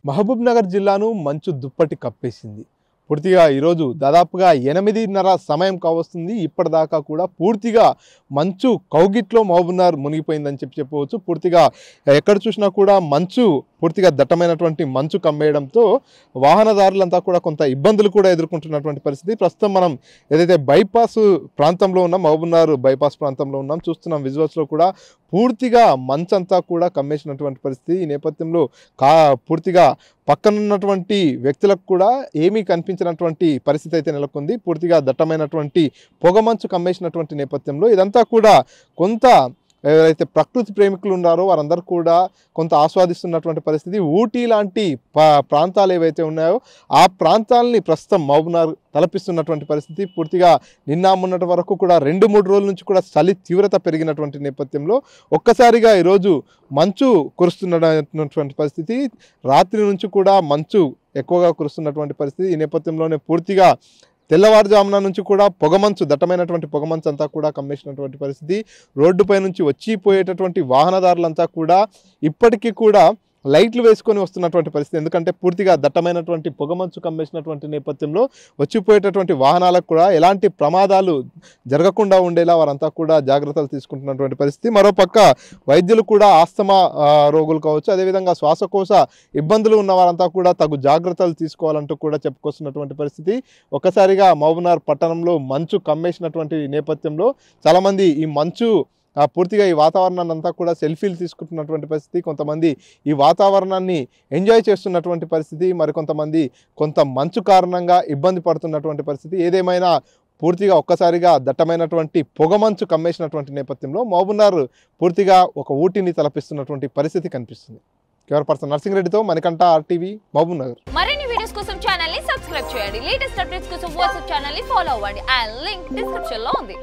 మహబూబ్ నగర్ జిల్లాను మంచు దుప్పటి కప్పేసింది. పూర్తిగా ఈరోజు దాదాపుగా 8:30 సమయం కావస్తుంది. ఇప్పటిదాకా కూడా పూర్తిగా మంచు కౌగిట్లో మహబూబ్ నగర్ మునిగిపోయిందని చెప్పవచ్చు. పూర్తిగా ఎక్కడ చూసినా కూడా మంచు పూర్తిగా దట్టమైనటువంటి మంచు కమ్మేయడంతో వాహనదారులంతా కూడా కొంత ఇబ్బందులు కూడా ఎదుర్కొంటున్నటువంటి పరిస్థితి. ప్రస్తుతం మనం ఏదైతే బైపాస్ ప్రాంతంలో ఉన్నాం, మహబూబ్ నగర్ బైపాస్ ప్రాంతంలో ఉన్నాం, చూస్తున్నాం విజువల్స్లో కూడా పూర్తిగా మంచంతా కూడా కమ్మేసినటువంటి పరిస్థితి. ఈ నేపథ్యంలో పూర్తిగా పక్కనున్నటువంటి వ్యక్తులకు కూడా ఏమీ కనిపించినటువంటి పరిస్థితి అయితే నెలకొంది. పూర్తిగా దట్టమైనటువంటి పొగమంచు కమ్మేసినటువంటి నేపథ్యంలో ఇదంతా కూడా కొంత ఎవరైతే ప్రకృతి ప్రేమికులు ఉన్నారో వారందరూ కూడా కొంత ఆస్వాదిస్తున్నటువంటి పరిస్థితి. ఊటీ లాంటి ప్రాంతాలు ఏవైతే ఉన్నాయో ఆ ప్రాంతాలని ప్రస్తుతం మహబూబ్ నగర్ తలపిస్తున్నటువంటి పరిస్థితి. పూర్తిగా నిన్న మొన్నటి వరకు కూడా 2-3 రోజుల నుంచి కూడా చలి తీవ్రత పెరిగినటువంటి నేపథ్యంలో ఒక్కసారిగా ఈరోజు మంచు కురుస్తున్నటువంటి పరిస్థితి. రాత్రి నుంచి కూడా మంచు ఎక్కువగా కురుస్తున్నటువంటి పరిస్థితి. ఈ నేపథ్యంలోనే పూర్తిగా తెల్లవారుజామున నుంచి కూడా పొగమంచు, దట్టమైనటువంటి పొగమంచు అంతా కూడా కమ్మేసినటువంటి పరిస్థితి. రోడ్డుపై నుంచి వచ్చిపోయేటటువంటి వాహనదారులంతా కూడా ఇప్పటికీ కూడా లైట్లు వేసుకొని వస్తున్నటువంటి పరిస్థితి. ఎందుకంటే పూర్తిగా దట్టమైనటువంటి పొగమంచు కమ్మేసినటువంటి నేపథ్యంలో వచ్చిపోయేటటువంటి వాహనాలకు కూడా ఎలాంటి ప్రమాదాలు జరగకుండా ఉండేలా వారంతా కూడా జాగ్రత్తలు తీసుకుంటున్నటువంటి పరిస్థితి. మరోపక్క వైద్యులు కూడా ఆస్తమా రోగులు కావచ్చు, అదేవిధంగా శ్వాసకోశ ఇబ్బందులు ఉన్న వారంతా కూడా తగు జాగ్రత్తలు తీసుకోవాలంటూ కూడా చెప్పుకొస్తున్నటువంటి పరిస్థితి. ఒక్కసారిగా మహబూబ్ నగర్ పట్టణంలో మంచు కమ్మేసినటువంటి నేపథ్యంలో చాలామంది ఈ మంచు పూర్తిగా ఈ వాతావరణాన్ని అంతా కూడా సెల్ఫీలు తీసుకుంటున్నటువంటి పరిస్థితి. కొంతమంది ఈ వాతావరణాన్ని ఎంజాయ్ చేస్తున్నటువంటి పరిస్థితి, మరికొంతమంది కొంత మంచు కారణంగా ఇబ్బంది పడుతున్నటువంటి పరిస్థితి. ఏదేమైనా పూర్తిగా ఒక్కసారిగా దట్టమైనటువంటి పొగమంచు కమ్మేసినటువంటి నేపథ్యంలో మహబూబ్ నగర్ పూర్తిగా ఒక ఊటీని తలపిస్తున్నటువంటి పరిస్థితి కనిపిస్తుంది. కెమెరా పర్సన్ నర్సింగ్ రెడ్డితో మణికంఠ, RTV, మహబూబ్ నగర్. మరిన్ని వీడియోస్ కోసం ఛానల్ ని సబ్స్క్రైబ్ చేయండి. లేటెస్ట్ అప్డేట్స్ కోసం వాట్సాప్ ఛానల్ ని ఫాలో అవ్వండి. ఆ లింక్ డిస్క్రిప్షన్ లో ఉంది.